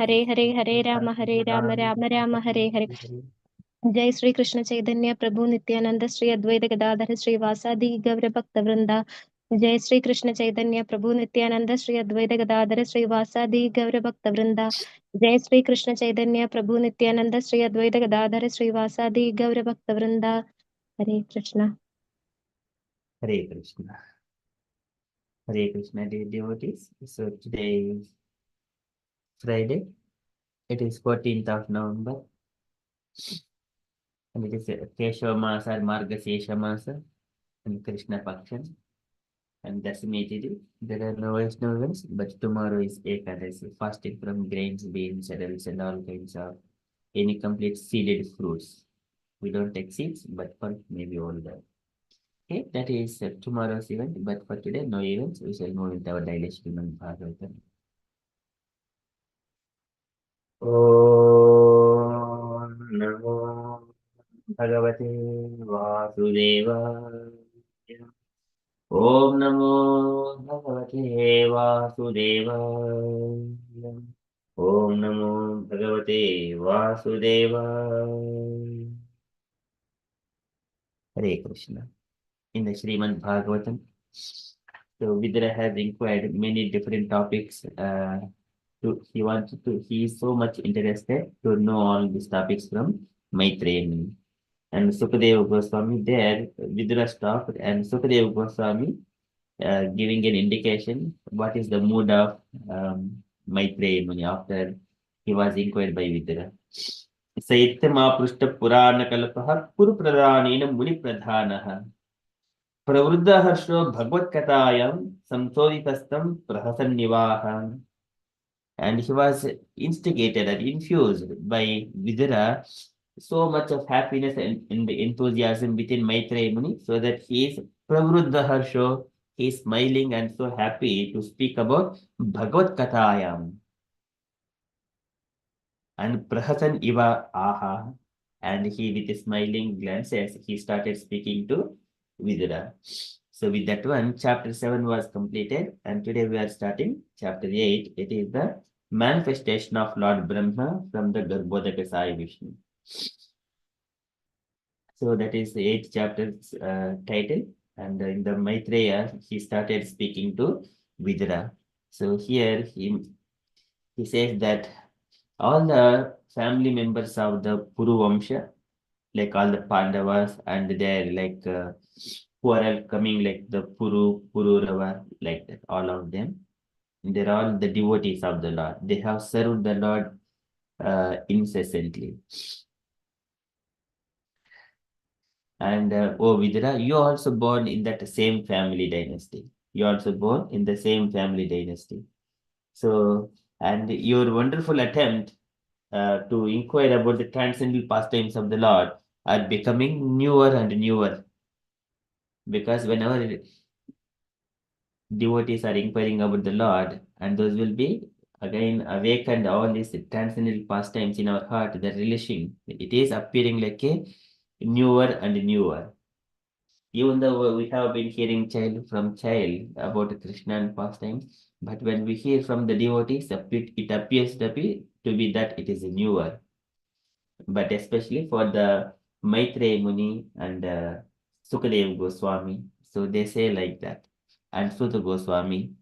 हरे हरे हरे राम राम राम हरे हरे। जय श्री कृष्ण चैतन्य प्रभु नित्यानंद श्री अद्वैत गदाधर श्रीवासादि गौर भक्त वृंदा। जय श्री कृष्ण चैतन्य प्रभु नित्यानंद श्री अद्वैत गदाधर श्रीवासादि गौर भक्त वृंदा। जय श्री कृष्ण चैतन्य प्रभु नित्यानंद श्री अद्वैत गदाधर श्रीवासादि गौर भक्त वृंदा। हरे Krishna. Hare Krishna. Hare Krishna, dear devotees. So today is Friday. It is 14th of November. And it is Keshava Masa, Margasesha Masa, and Krishna Pakshan. And Dasami Tithi. There are no Vaishnavas, but tomorrow is Ekadasi, fasting from grains, beans, cereals, and all kinds of any complete seeded fruits. We don't take seeds, but pulp may be all there. Okay, that is tomorrow's event, but for today, no events. We shall move into our daily Srimad Bhagavatam. ॐ नमो भगवते वासुदेवाय। ॐ नमो भगवते वासुदेवाय। ॐ नमो भगवते वासुदेवाय। Hare Krishna. In the Srimad Bhagavatam, so Vidura has inquired many different topics. He is so much interested to know all these topics from Maitreya Muni. And Sukadeva Goswami there, Vidura stopped, and Sukadeva Goswami giving an indication what is the mood of Maitreya Muni after he was inquired by Vidura. Saityamaprushta Purana Kalpaha Purupradhanena Muni Pradhanaha Pravruddhaharsho Bhagavatkatayam Samsoditastam Prahasannivaha. And he was instigated or infused by Vidura so much of happiness and in the enthusiasm within Maitreya Muni, so that he is Pravruddha Harsho, he is smiling and so happy to speak about Bhagavad Katayam. And Prahasan Iva Aha. And he, with a smiling glances, he started speaking to Vidura. So with that one, chapter 7 was completed, and today we are starting chapter 8. It is the manifestation of Lord Brahma from the Garbhodaka Sai Vishnu. So that is the 8th chapter's title. And in the Maitreya, he started speaking to Vidura. So here he says that all the family members of the Puru Vamsha, like all the Pandavas, and they're like who are coming like the Pururava, like that, all of them. They're all the devotees of the Lord. They have served the Lord incessantly. And oh Vidura, you are also born in that same family dynasty. You are also born in the same family dynasty. So, and your wonderful attempt to inquire about the transcendental pastimes of the Lord are becoming newer and newer. Because whenever devotees are inquiring about the Lord, and those will be again awakened all these transcendental pastimes in our heart, the relishing, it is appearing like a newer and newer. Even though we have been hearing child from child about Krishna and pastimes, but when we hear from the devotees, it appears to be that it is newer. But especially for the Maitreya Muni and Sukadeva Goswami, so they say like that. And Sutta Goswami,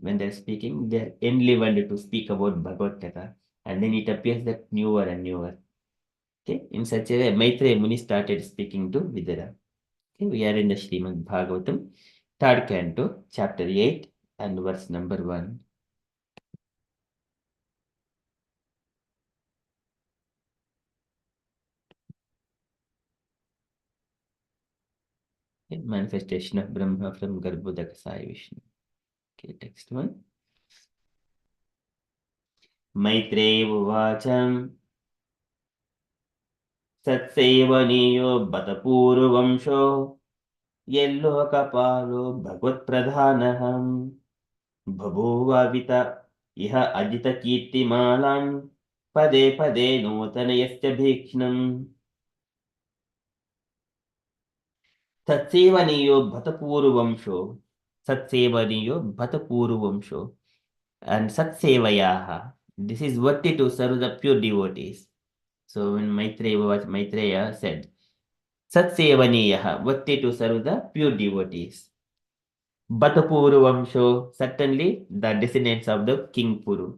when they're speaking, they're only wanted to speak about Bhagavad Gita, and then it appears that newer and newer. Okay, in such a way, Maitreya Muni started speaking to Vidura. Okay, we are in the Srimad Bhagavatam, third canto, chapter 8, and verse number 1. Okay, manifestation of Brahma from Garbhodaka Sai Vishnu. Okay, text 1. Maitreya Uvacham Satsevaniyo Batapurvamsho Yellokapalo Bhagavad Pradhanaham Bhabuvavita Iha Ajita Kirtimalan Pade Pade Nutanayasya Bhikshnam Satsevaniyo Bhatapurvamsho and Satsevayaha. This is worthy to serve the pure devotees. So when Maitreya said, Satsevaniyaha, worthy to serve the pure devotees. Batapuru Vamsho, certainly the descendants of the King Puru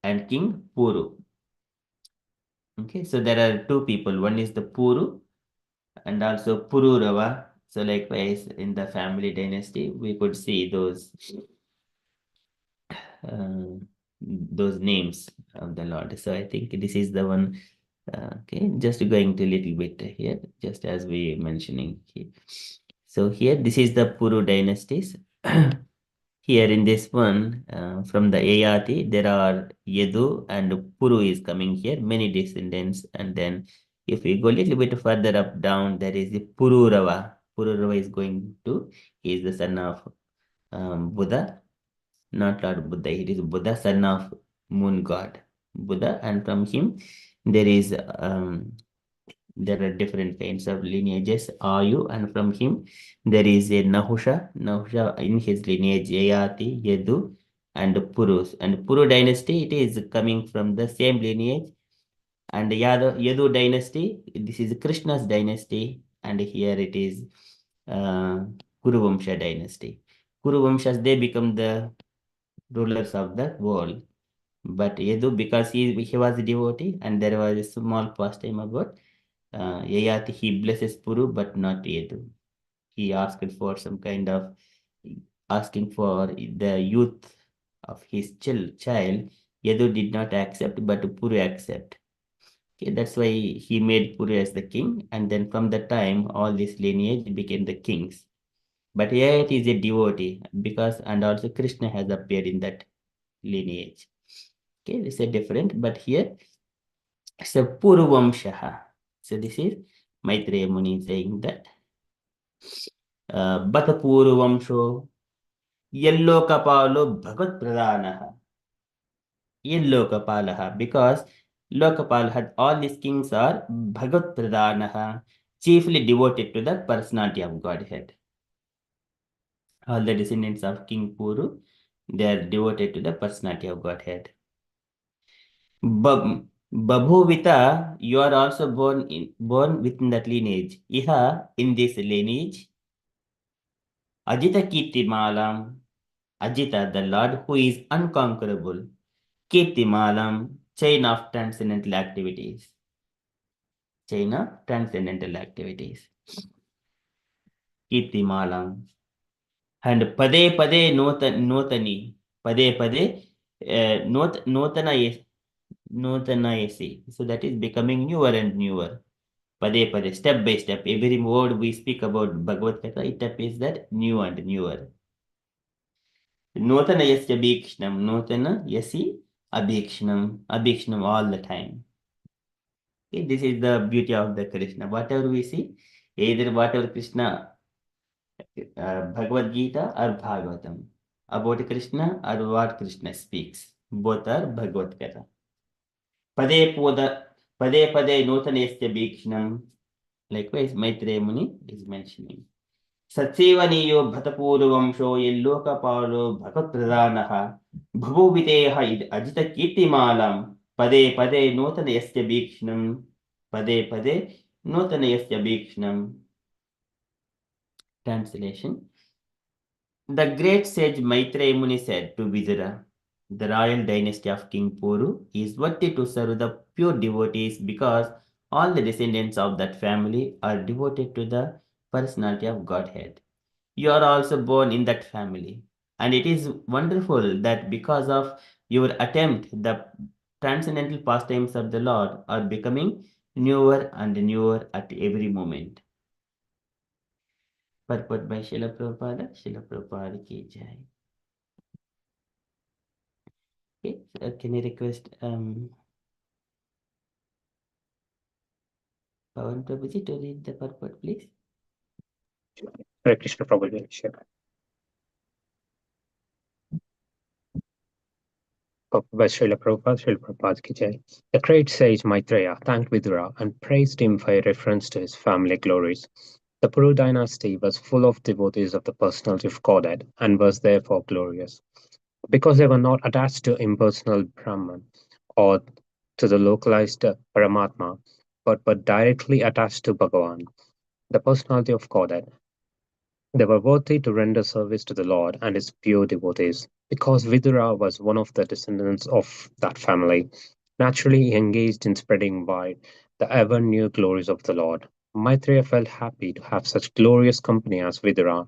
and King Puru. Okay, so there are two people. One is the Puru and also Pururava. So likewise in the family dynasty, we could see uh, those names of the Lord. So I think this is the one. Okay, just going to a little bit here, just as we mentioning here. So here, this is the Puru dynasties. Here in this one, from the Ayati, there are Yedu and Puru is coming here, many descendants. And then if we go a little bit further up down, there is the Pururava. Pururava is going to, he is the son of Buddha, not Lord Buddha. It is Buddha, son of moon god Buddha. And from him, there is there are different kinds of lineages, Ayu, and from him there is a Nahusha. Nahusha in his lineage, Yayati, Yedu, and Purus. And Puru dynasty, it is coming from the same lineage. And Yedu dynasty, this is Krishna's dynasty, and here it is Kuru Vamsha dynasty. Kuru Vamshas, they become the rulers of the world. But Yedu, because he was a devotee, and there was a small pastime about Yayati, he blesses Puru, but not Yedu. He asked for some kind of asking for the youth of his child. Yedu did not accept, but Puru accept. Okay, that's why he made Puru as the king, and then from that time, all this lineage became the kings. But Yayati is a devotee because, and also Krishna has appeared in that lineage. Okay, this is different, but here it's a Puruvamshaha. So this is Maitreya Muni saying that Bata Puruvamsho Yellokapalo Bhagat Pradanaha. Yellokapalaha, because Lokapal had all these kings are Bhagat Pradanaha, chiefly devoted to the personality of Godhead. All the descendants of King Puru, they are devoted to the personality of Godhead. Babhuvita, you are also born within that lineage. Iha, in this lineage, Ajita Kirtimalam, Ajita, the Lord who is unconquerable, Kirtimalam, chain of transcendental activities. Chain of transcendental activities. Kirtimalam. And Pade Pade Notani, Pade Pade Notanayasi. So that is becoming newer and newer. Pade Pade, step by step. Every word we speak about Bhagavad Gita, it appears that new and newer. Notana Yasya Bhikshnam, Notana Yasi Abhikshnam all the time. Okay, this is the beauty of the Krishna. Whatever we see, either whatever Krishna, Bhagavad Gita or Bhagavatam, about Krishna or what Krishna speaks, both are Bhagavad Gita. Pade Pade Notana Yasya Bhikshnam. Likewise, Maitreya Muni is mentioning. सत्सेवनीयो भतपूर्वंशो यल्लोकपालो भगवत्प्रधानः भुवोवितेयः अजितकीर्तिमालं पदे पदे नूतनयस्य भीक्ष्णं पदे पदे नूतनयस्य भीक्ष्णं. Translation. The great sage Maitreya Muni said to Vijara, the royal dynasty of King Puru is worthy to serve the pure devotees because all the descendants of that family are devoted to the personality of Godhead. You are also born in that family. And it is wonderful that because of your attempt, the transcendental pastimes of the Lord are becoming newer and newer at every moment. Purport by Srila Prabhupada. Srila Prabhupada ki jai. Okay, so can I request Pawan Prabhuji to read the purport, please? Hare Krishna Prabhuji. Sure. By Srila Prabhupada ki jai. The great sage Maitreya thanked Vidura and praised him for a reference to his family glories. The Puru dynasty was full of devotees of the personality of Godhead and was therefore glorious. because they were not attached to impersonal Brahman or to the localized Paramatma, but directly attached to Bhagavan, the personality of Godhead. They were worthy to render service to the Lord and his pure devotees. Because Vidura was one of the descendants of that family, naturally he engaged in spreading wide the ever new glories of the Lord. Maitreya felt happy to have such glorious company as Vidura.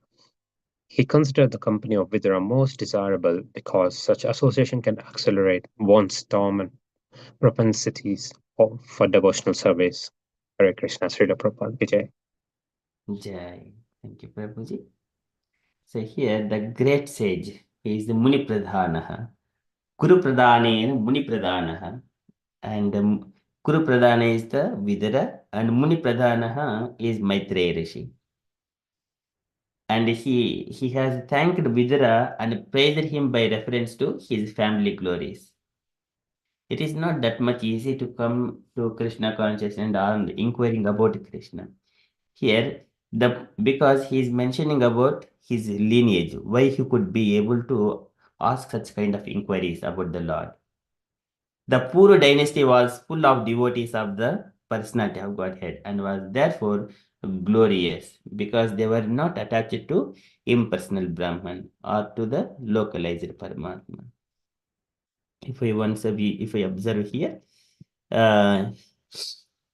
He considered the company of Vidura most desirable because such association can accelerate one's dormant propensities for devotional service. Hare Krishna, Srila Prabhupada Ki Jai. Jai. Thank you, Prabhuji. So here the great sage is the Muni Pradhanaha. Kuru Pradhanena Muni Pradhanaha. And Kuru Pradhana is the Vidura and Muni Pradhanaha is Maitreya Rishi. And he has thanked Vidura and praised him by reference to his family glories. It is not that much easy to come to Krishna consciousness and inquiring about Krishna. Here, because he is mentioning about his lineage, why he could be able to ask such kind of inquiries about the Lord. The Puru dynasty was full of devotees of the personality of Godhead and was therefore glorious because they were not attached to impersonal Brahman or to the localized Paramatma. If we observe here, uh,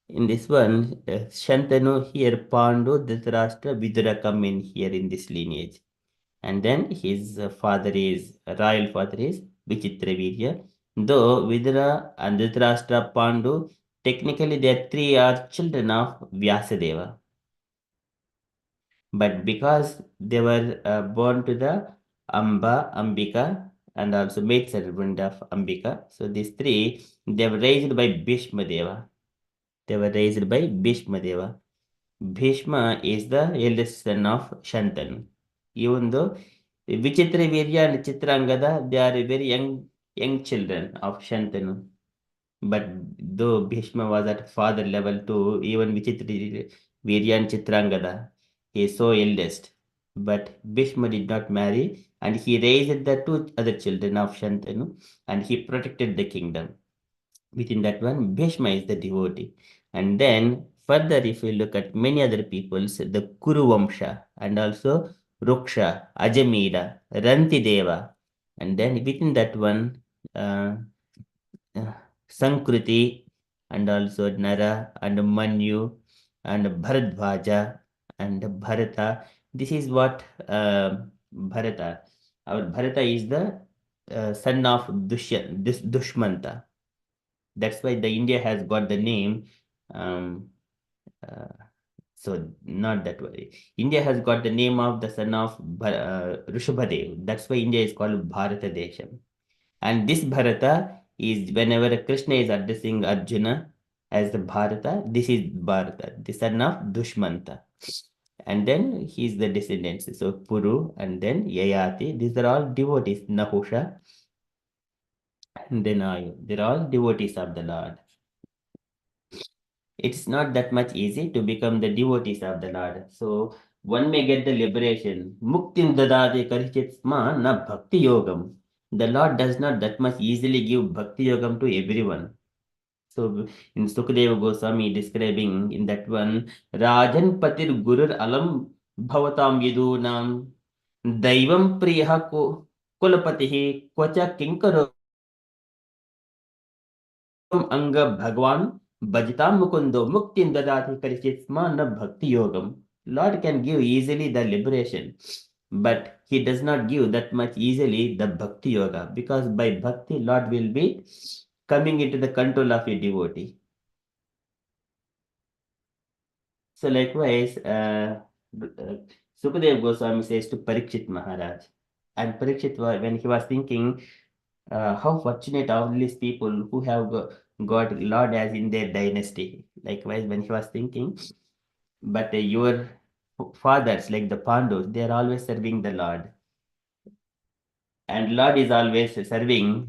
in this one, Shantanu here, Pandu, Dhritarashtra, Vidura come in here in this lineage. And then his royal father is Vichitravirya. Though Vidura and Dhritarashtra, Pandu, technically they three are children of Vyasadeva. But because they were born to the Ambika, and also maid servant of Ambika, so these three, they were raised by Bhishma Deva. They were raised by Bhishma Deva. Bhishma is the eldest son of Shantanu. Even though Vichitra Virya and Chitrangada, they are very young children of Shantanu. But though Bhishma was at father level too, even Vichitra Virya and Chitrangada, he is so eldest. But Bhishma did not marry and he raised the two other children of Shantanu and he protected the kingdom. Within that one, Bhishma is the devotee. And then further, if we look at many other peoples, the Kuru Vamsha and also Ruksha, Ajamila, Rantideva, and then within that one, uh, uh, Sankruti, and also Nara and Manyu and Bharadvaja and Bharata. This is what Bharata. Our Bharata is the son of Dushmanta. That's why the India has got the name. Um, uh, so not that way. India has got the name of the son of Rishabhadev. That's why India is called Bharata Desham. And this Bharata is whenever Krishna is addressing Arjuna as the Bharata, this is Bharata, the son of Dushmanta. And then he's the descendants. So Puru and then Yayati. These are all devotees. Nahusha. And then Ayu. They're all devotees of the Lord. It's not that much easy to become the devotees of the Lord. So one may get the liberation. Muktin dadade karichit sma na bhakti yogam. The Lord does not that much easily give bhakti yogam to everyone. So in Sukadeva Goswami describing in that one, Rajan Patir Gurur Alam Bhavatam Yidunam Daivam Priyaha Kulapatihi Kwacha Kinkaro अंग भगवान bhajitam mukundo muktin dadati karichit na bhakti yogam. Lord can give easily the liberation, but he does not give that much easily the bhakti yoga because by bhakti Lord will be coming into the control of a devotee. So likewise, Sukadev Goswami says to Parikshit Maharaj, and Parikshit when he was thinking how fortunate all these people who have got Lord as in their dynasty. Likewise, when he was thinking, but your fathers, like the Pandus, they are always serving the Lord. And Lord is always serving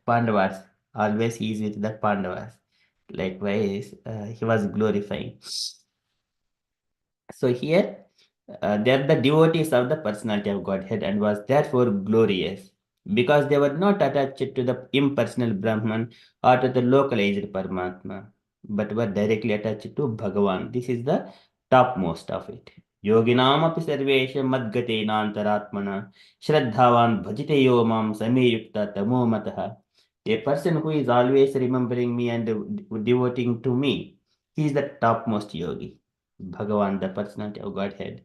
Pandavas. Always he is with the Pandavas. Likewise, he was glorifying. So here, they are the devotees of the personality of Godhead and was therefore glorious. because they were not attached to the impersonal Brahman or to the localized Paramatma, but were directly attached to Bhagavan. This is the topmost of it. Yoginamapi sarvesha madgate nantaratmana shraddhavan bhajite yo mam sameyukta tamo mataha. A person who is always remembering me and devoting to me, he is the topmost yogi. Bhagavan, the personality of Godhead.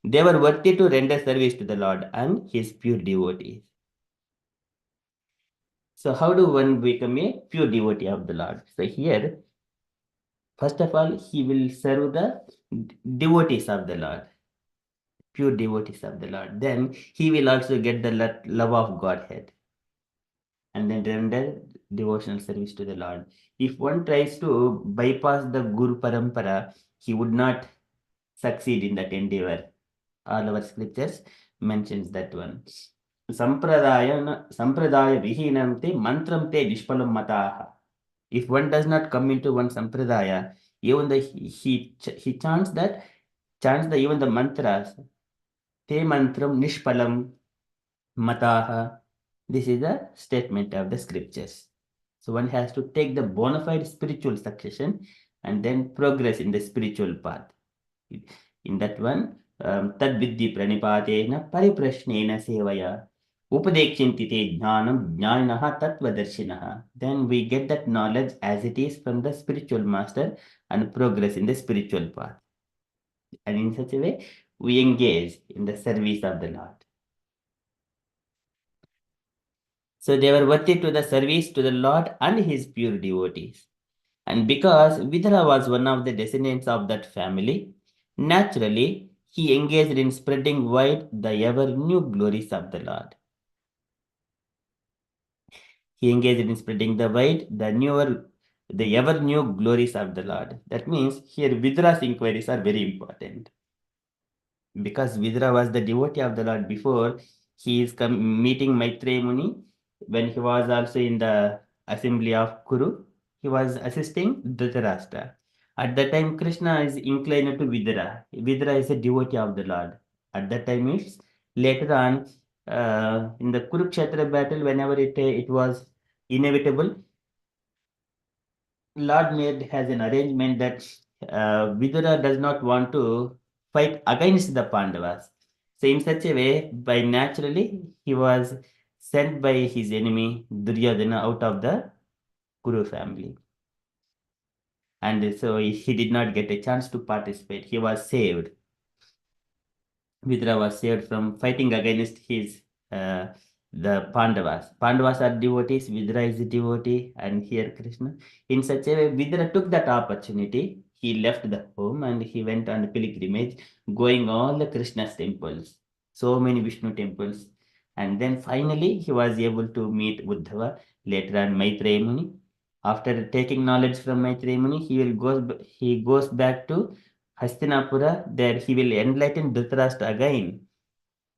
They were worthy to render service to the Lord and his pure devotees. So how do one become a pure devotee of the Lord? So here, first of all, he will serve the devotees of the Lord, pure devotees of the Lord. Then he will also get the love of Godhead and then render devotional service to the Lord. If one tries to bypass the Guru Parampara, he would not succeed in that endeavor. All our scriptures mentions that one. Sampradaya vihinam te mantram te nishpalam mataha. If one does not come into one sampradaya, even the he chants the even the mantras, te mantram nishpalam mataha. This is the statement of the scriptures. So one has to take the bona fide spiritual succession and then progress in the spiritual path. In that one, tad viddhi pranipatena pariprashnena sevaya. Upadekshyanti te jnanam jnanaha tattvadarshinaha. Then we get that knowledge as it is from the spiritual master and progress in the spiritual path. And in such a way, we engage in the service of the Lord. So they were worthy to the service to the Lord and his pure devotees. And because Vidura was one of the descendants of that family, naturally, he engaged in spreading wide the ever new glories of the Lord. He engaged in spreading the wide the ever new glories of the Lord. That means here Vidura's inquiries are very important. Because Vidura was the devotee of the Lord before, he is meeting Maitreya Muni when he was also in the assembly of Kuru. He was assisting Dhritarashtra. At that time, Krishna is inclined to Vidura. Vidura is a devotee of the Lord. At that time, it's later on in the Kurukshetra battle, whenever it was inevitable, Lord made has an arrangement that Vidura does not want to fight against the Pandavas. So in such a way, by naturally, he was sent by his enemy Duryodhana out of the Kuru family. And so he did not get a chance to participate. He was saved. Vidura was saved from fighting against the Pandavas. Pandavas are devotees, Vidura is a devotee, and here Krishna. In such a way, Vidura took that opportunity. He left the home and he went on a pilgrimage, going all the Krishna's temples, so many Vishnu temples. And then finally, he was able to meet Uddhava, later on Maitreya Muni. After taking knowledge from Maitreya Muni, he goes back to Hastinapura. There he will enlighten Dhritarashtra again.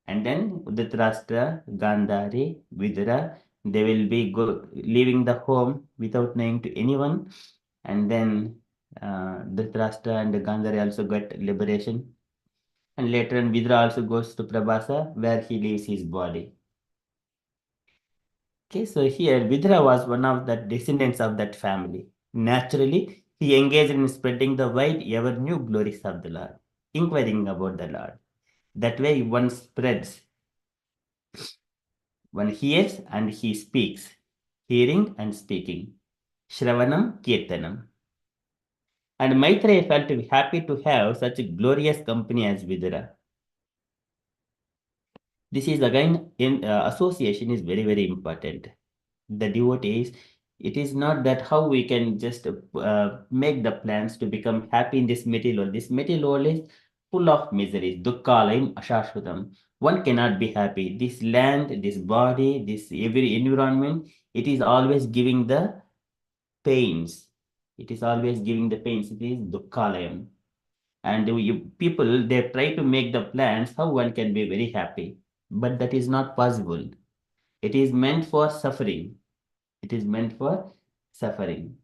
And then Dhritarashtra, Gandhari, Vidura, they will be leaving the home without knowing to anyone. And then Dhritarashtra and Gandhari also got liberation. And later on, Vidura also goes to Prabhasa, where he leaves his body. Okay, so here Vidura was one of the descendants of that family. Naturally, he engaged in spreading the wide, ever new glories of the Lord, inquiring about the Lord. That way, one spreads. One hears and he speaks, hearing and speaking. Shravanam Kirtanam. And Maitreya felt happy to have such a glorious company as Vidura. This is again in association is very, very important. The devotees, it is not that how we can just make the plans to become happy in this material world. This material world is full of miseries. Dukkalayam ashashvatam. One cannot be happy. This land, this body, this every environment, it is always giving the pains. It is always giving the pains. It is dukkalayam. And people, they try to make the plans how one can be very happy. But that is not possible. It is meant for suffering. It is meant for suffering.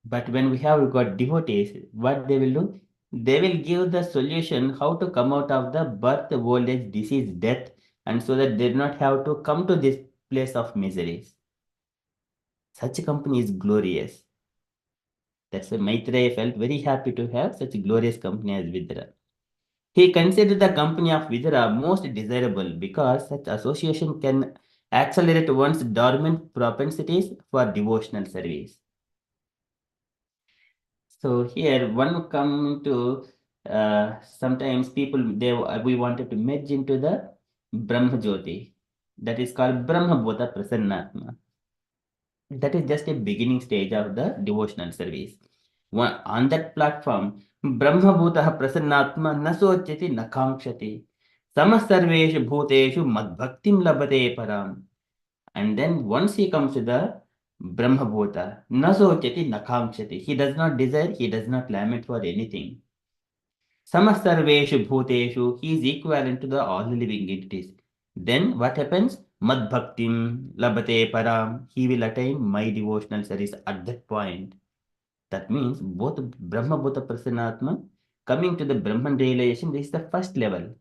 But when we have got devotees, what they will do? They will give the solution how to come out of the birth, old age, disease, death, and so that they do not have to come to this place of miseries. Such a company is glorious. That's why Maitreya felt very happy to have such a glorious company as Vidura. He considered the company of Vidura most desirable because such association can accelerate one's dormant propensities for devotional service. So here one come to sometimes people we wanted to merge into the Brahma Jyoti, that is called Brahma Bhuta Prasannatma. That is just a beginning stage of the devotional service. On that platform, Brahma Bhuta Prasannatma na sochati na kankshati samasarveshu bhuteshu madbhaktim labate param. And then once he comes to the Brahma Bhuta, na sochati na kankshati, he does not desire, he does not lament for anything. Samasarveshu bhuteshu, he is equivalent to the all living entities. Then what happens? Mad bhaktim labate param, he will attain my devotional service at that point. That means both Brahma Bhuta Prasanatma coming to the Brahman realization, this is the first level.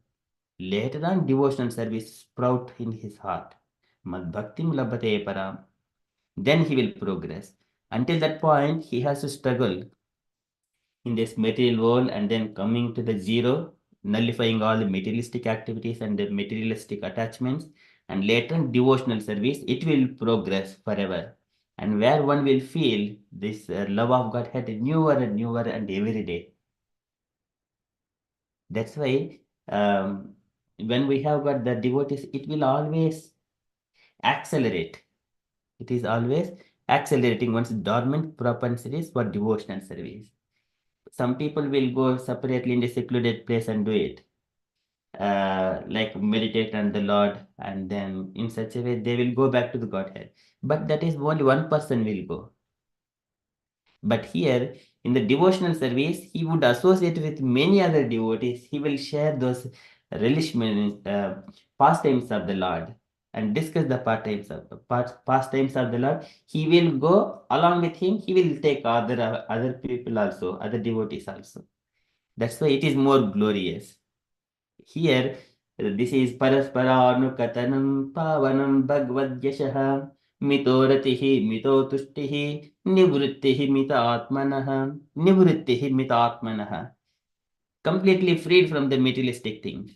Later on, devotional service sprout in his heart. Mad bhaktim labate param. Then he will progress. Until that point, he has to struggle in this material world and then coming to the zero, nullifying all the materialistic activities and the materialistic attachments, and later devotional service, it will progress forever. And where one will feel this love of Godhead newer and newer and every day. That's why when we have got the devotees, it will always accelerate. It is always accelerating one's dormant propensities for devotional service. Some people will go separately in a secluded place and do it, like meditate on the Lord, and then in such a way they will go back to the Godhead. But that is only one person will go. But here in the devotional service, he would associate with many other devotees. He will share those relishment, pastimes of the Lord and discuss the pastimes of the Lord. He will go along with him. He will take other people also, other devotees also. That's why it is more glorious. Here, this is Parasparanukatanam Pavanam Bhagavad Mito Ratihi, Mito Tushtihi, Nivrittihi Mita Atmanaha, Nivrittihi Mita Atmanaha. Completely freed from the materialistic things.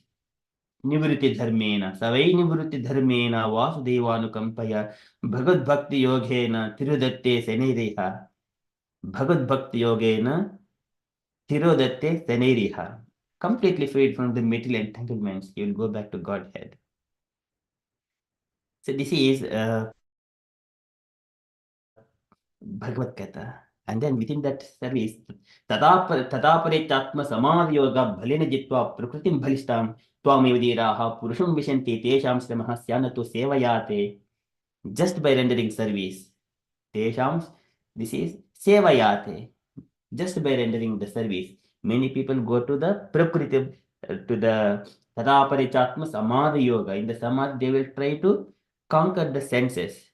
Nivritti Dharmena, Savai Nivritti Dharmena, Vasudevanukampaya, Bhagavad Bhakti Yogena, Tirudatte Seneriha, Bhagavad Bhakti Yogena, Tirodatte Seneriha. Completely freed from the material entanglements, you will go back to Godhead. So this is Bhagavad Gita. And then within that service, Tadaparittatma Samadhi Yoga Bhalena Jitva Prakritim Bhalistam Twamevadiraha Purusham Vishanti Tesham Sramaha Syanatu Sevayate. Just by rendering service, Tesham, this is Sevayate. Just by rendering the service, many people go to the Prakriti, to the Tadaparichatma Samadhi Yoga. In the Samadhi, they will try to conquer the senses.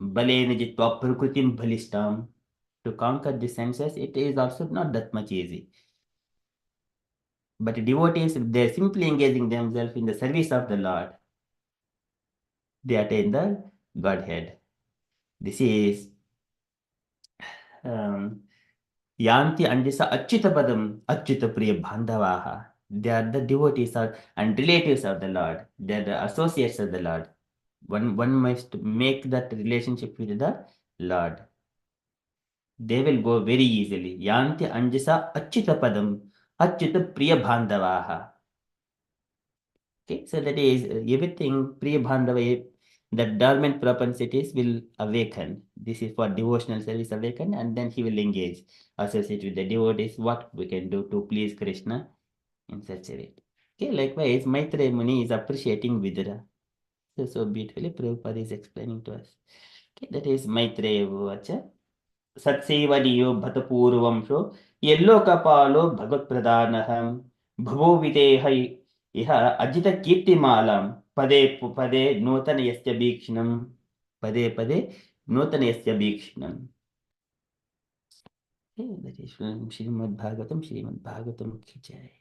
Balena Jitva Prakritim Bhalistam. To conquer the senses, it is also not that much easy. But devotees, they are simply engaging themselves in the service of the Lord. They attain the Godhead. This is Yanti Andisa Achyuta Padam, Achyuta Priya Bandhavaha. They are the devotees and relatives of the Lord. They are the associates of the Lord. One must make that relationship with the Lord. They will go very easily. Yanti Anjasa Achyuta Padam, Achyuta Priya Bandhavaha. Okay, so that is everything Priya Bandhava, that dormant propensities will awaken. This is for devotional service awaken, and then he will engage, associate with the devotees, what we can do to please Krishna in such a way. Okay, likewise, Maitreya Muni is appreciating Vidura. So beautifully Prabhupada is explaining to us. Okay, that is Maitreya Vacha. Satsevaniyo Bhatapurvamsho, Yellokapalo Bhagat Pradhanaham, Bhavo Vitehai, Iha Ajita Kirtimalam, Pade Pade Notana Yasya Bhikshnam, Pade Pade Notana Yasya Bhikshnam. Okay, that is from Srimad Bhagavatam, Srimad Bhagavatam Ki Jai.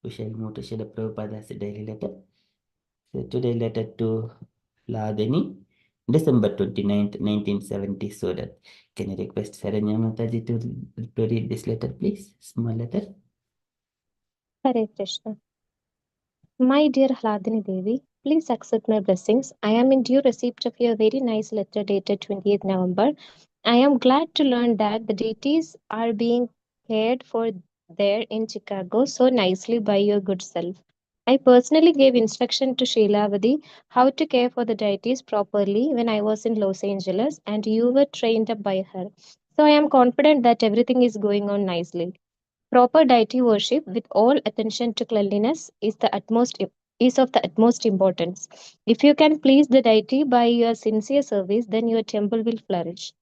we shall move to Srila Prabhupada's daily letter. So today letter to Ladini, December 29th, 1970 Surat. Can I request Saranya Mataji to read this letter, please? Small letter. Hare Krishna. My dear Hladini Devi, please accept my blessings. I am in due receipt of your very nice letter dated 20th November. I am glad to learn that the deities are being cared for there in Chicago so nicely by your good self. I personally gave instruction to Sheilavadi how to care for the deities properly when I was in Los Angeles, and you were trained up by her. So I am confident that everything is going on nicely. Proper deity worship with all attention to cleanliness is of the utmost importance. If you can please the deity by your sincere service, then your temple will flourish.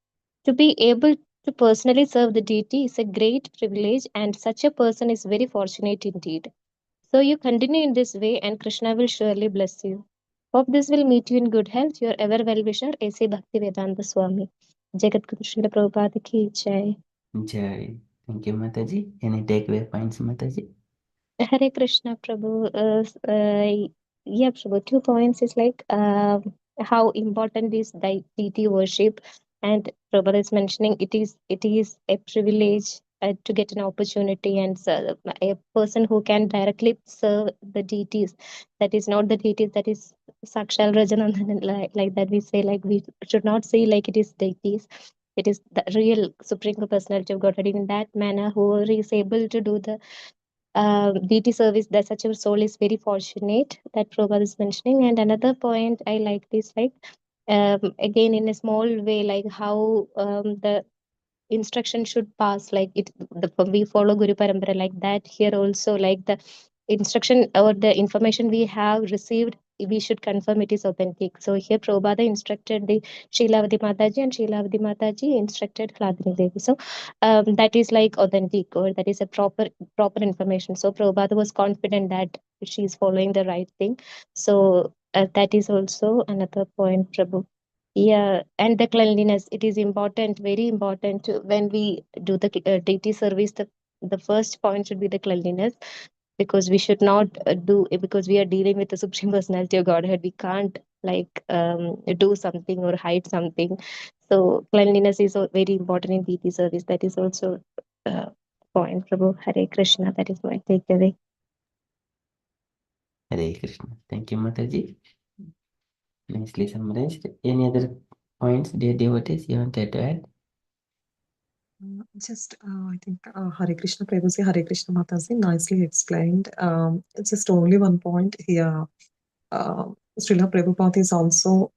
To be able to personally serve the deity is a great privilege, and such a person is very fortunate indeed. So you continue in this way, and Krishna will surely bless you. Hope this will meet you in good health. Your ever well wisher, A.C. Bhaktivedanta Swami. Jagat Guru Srila Prabhupada ki jai. Jai. Thank you, Mataji. Any takeaway points, Mataji? Hare Krishna, Prabhu. Yeah, Prabhu. 2 points is like how important is deity worship, and Prabhu is mentioning it is a privilege to get an opportunity and serve, a person who can directly serve the deities. That is not the deities. That is Sakshal Rajanandan, like that we say. Like we should not say like it is deities. It is the real supreme personality of Godhead in that manner who is able to do the deity service. That such a soul is very fortunate that Prabhupada is mentioning. And another point I like this, like again in a small way, like how the instruction should pass, like we follow Guru Parampara like that. Here also, like the instruction or the information we have received, we should confirm it is authentic. So here Prabhupada instructed the Shilavadi Mataji, and Shilavadi Mataji instructed Hladini Devi. So that is like authentic, or that is a proper information. So Prabhupada was confident that she is following the right thing. So that is also another point, Prabhu. Yeah, and the cleanliness, it is important, very important when we do the deity service. The first point should be the cleanliness, because we should not because we are dealing with the Supreme Personality of Godhead. We can't like do something or hide something. So cleanliness is very important in deity service. That is also point, Prabhu. Hare Krishna. That is my takeaway. Hare Krishna. Thank you, Mataji. Nicely summarized. Any other points, dear devotees, you wanted to add? I think Hare Krishna Prabhuji, Hare Krishna Mataji nicely explained. It's just only one point here. Srila Prabhupada is also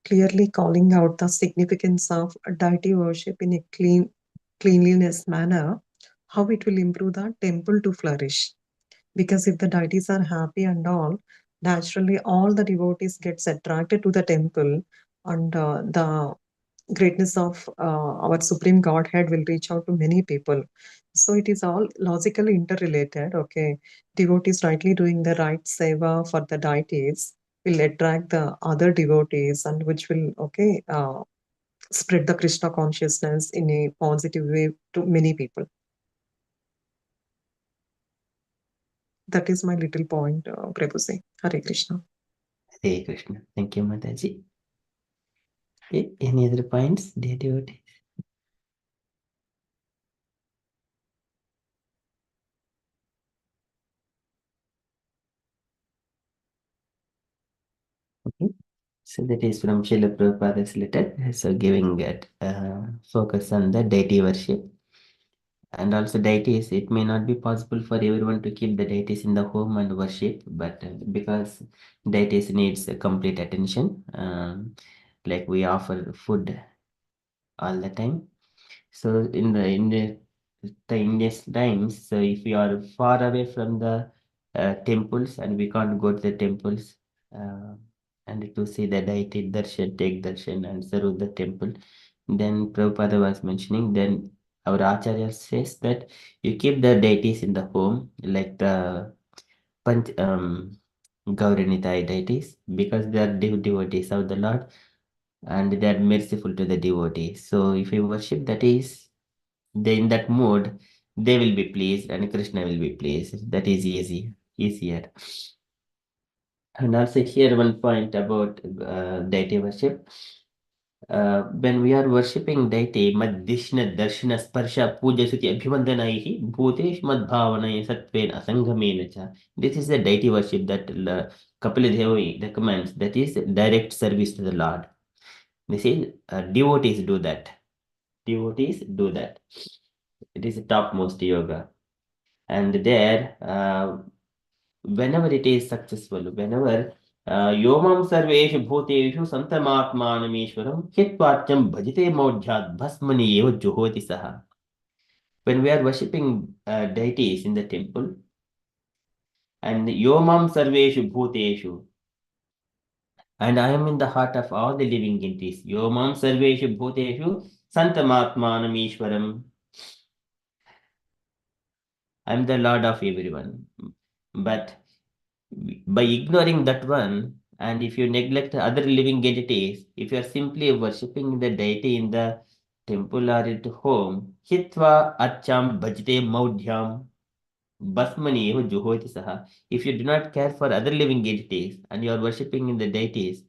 clearly calling out the significance of deity worship in a cleanliness manner, how it will improve the temple to flourish. Because if the deities are happy and all, naturally all the devotees gets attracted to the temple, and the greatness of our Supreme Godhead will reach out to many people. So it is all logically interrelated. Okay, devotees rightly doing the right seva for the deities will attract the other devotees, and which will spread the Krishna consciousness in a positive way to many people. That is my little point, Prabhuji. Hare Krishna. Hare Krishna. Thank you, Mataji. Okay, any other points, dear devotees? Okay. So that is from Srila Prabhupada's letter. So giving it focus on the deity worship. And also deities, it may not be possible for everyone to keep the deities in the home and worship, but because deities needs complete attention, like we offer food all the time. So the Indian times, so if we are far away from the temples and we can't go to the temples and to see the deity darshan, take darshan and serve the temple, then Prabhupada was mentioning, then our Acharya says that you keep the deities in the home, like the Panch Gauranitai deities, because they are devotees of the Lord and they are merciful to the devotees. So if we worship that is, they in that mode, they will be pleased and Krishna will be pleased. That is easier. And also here one point about deity worship. When we are worshipping deity, Madhishna, Darshana, Sparsha, Puja, Suti, Abhivandanaihi, Bhutesh, Madbhavanai, Satven, Asangamena cha. This is the deity worship that Kapila Devi recommends. That is direct service to the Lord. This is devotees do that. Devotees do that. It is the topmost yoga. And there, whenever it is successful, whenever Yomam Sarveshu Bhuteshu Santamatmanamishwaram Hitvatyam Bhajite Modhyat Bhasmani Eva Juhoti Saha. When we are worshipping deities in the temple, and Yomam Sarveshu Bhuteshu, and I am in the heart of all the living entities. Yomam Sarveshu Bhuteshu Santamatmanamishwaram. I am the Lord of everyone. But by ignoring that one, and if you neglect other living entities, if you are simply worshipping the deity in the temple or at home, hitva acham bhajte maudhyam basmani eva juhoti saha. If you do not care for other living entities and you are worshipping in the deities,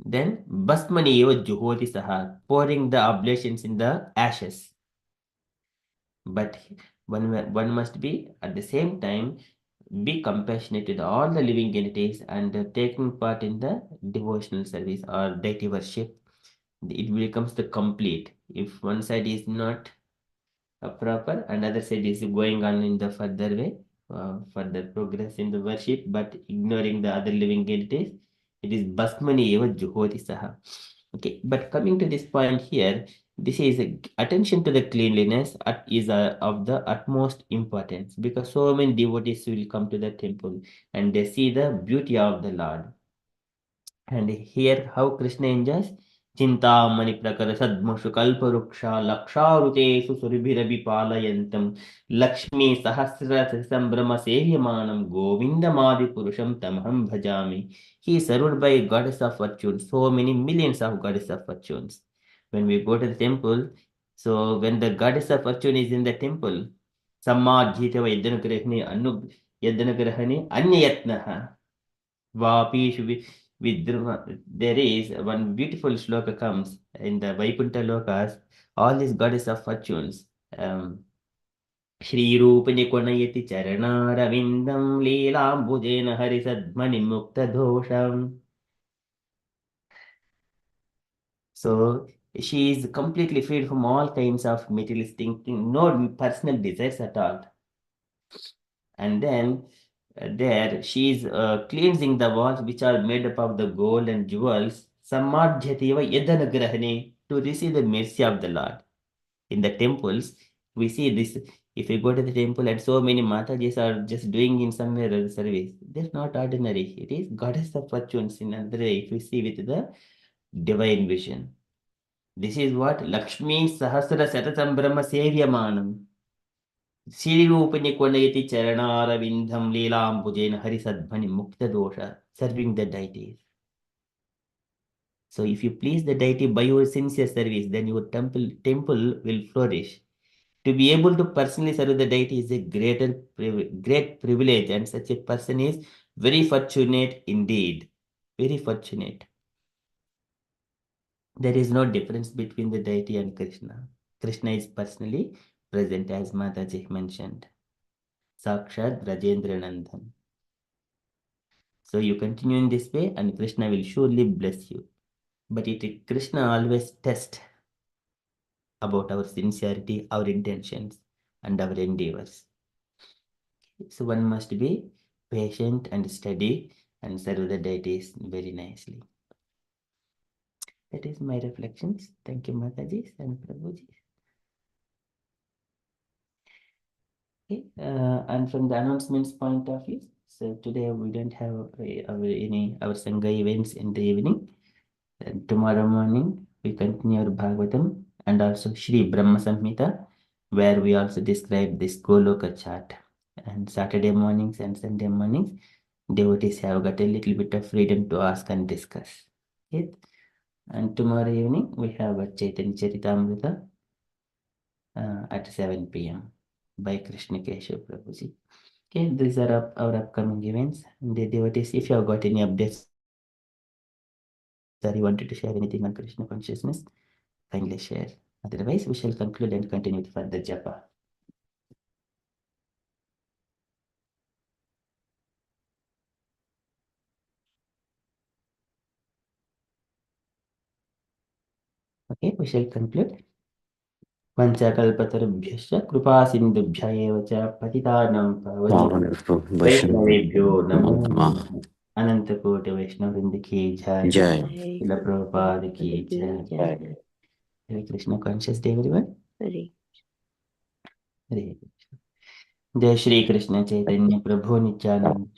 then basmani eva juhoti saha, pouring the oblations in the ashes. But one must be at the same time be compassionate with all the living entities and taking part in the devotional service or deity worship. It becomes the complete. If one side is not proper and other side is going on in the further way, further progress in the worship, but ignoring the other living entities, it is basmani eva juhoti saha. Okay, but coming to this point here, this is attention to the cleanliness is of the utmost importance because so many devotees will come to the temple and they see the beauty of the Lord. And here how Krishna enjoys Chintamani prakara sadmushu kalparuksha laksharutesu suribhirabhipalayantam Lakshmi sahasra sambrama sevyamanam Govindamadi purusham tamaham bhajami. He is served by goddess of fortune, so many millions of goddess of fortunes. When we go to the temple, so when the goddess of fortune is in the temple, Sammadhitava yadanagrahani anyayatnaha Vapishu there is one beautiful shloka comes in the Vaikuntha Lokas, all these goddess of fortunes. Shri Rupani Konayati Charanaravindam Leelam Bhujena Harisadmani Mukta Dosham. So she is completely freed from all kinds of materialistic thinking, no personal desires at all. And then there she is cleansing the walls which are made up of the gold and jewels, Samadhyativa Yadanagrahane, to receive the mercy of the Lord. In the temples, we see this. If you go to the temple and so many Matajis are just doing in somewhere other service, they're not ordinary. It is goddess of fortunes in another way, if we see with the divine vision. This is what Lakshmi Sahasra Satasambrahma Sevyamanam. Srirupani Konayati Charanara Leelam Pujena Harisadbhani Mukta Dosha, serving the deities. So if you please the deity by your sincere service, then your temple will flourish. To be able to personally serve the deity is a great privilege, and such a person is very fortunate indeed. Very fortunate. There is no difference between the deity and Krishna. Krishna is personally present, as Mataji mentioned. Sakshat Rajendra Nandan. So you continue in this way and Krishna will surely bless you. But Krishna always tests about our sincerity, our intentions, and our endeavors. So one must be patient and steady and serve the deities very nicely. That is my reflections. Thank you, Mataji and Prabhuji. Okay, and from the announcements point of view, so today we don't have our Sangha events in the evening. And tomorrow morning we continue our Bhagavatam and also Shri Brahma Samhita, where we also describe this Goloka chart. And Saturday mornings and Sunday mornings, devotees have got a little bit of freedom to ask and discuss. Okay? And tomorrow evening we have a Chaitanya Charitamrita. at 7 p.m. by Krishna Keshav Prabhuji. Okay, these are our upcoming events. The devotees, if you have got any updates or you wanted to share anything on Krishna consciousness, kindly share. Otherwise, we shall conclude and continue with further japa. Okay, we shall conclude. पंचकल्पतरुभ्यश्च कृपासिन्धुभ्य एव च पतितानां पावनेभ्यो वैष्णवेभ्यो नमो नमः। अनंतकोटि वैष्णववृंद की जय। जय। श्रील प्रभुपाद की जय। हरे कृष्ण कॉन्शियस डे एवरीवन। हरे कृष्ण। जय श्री कृष्ण चैतन्य प्रभु नित्यानंद।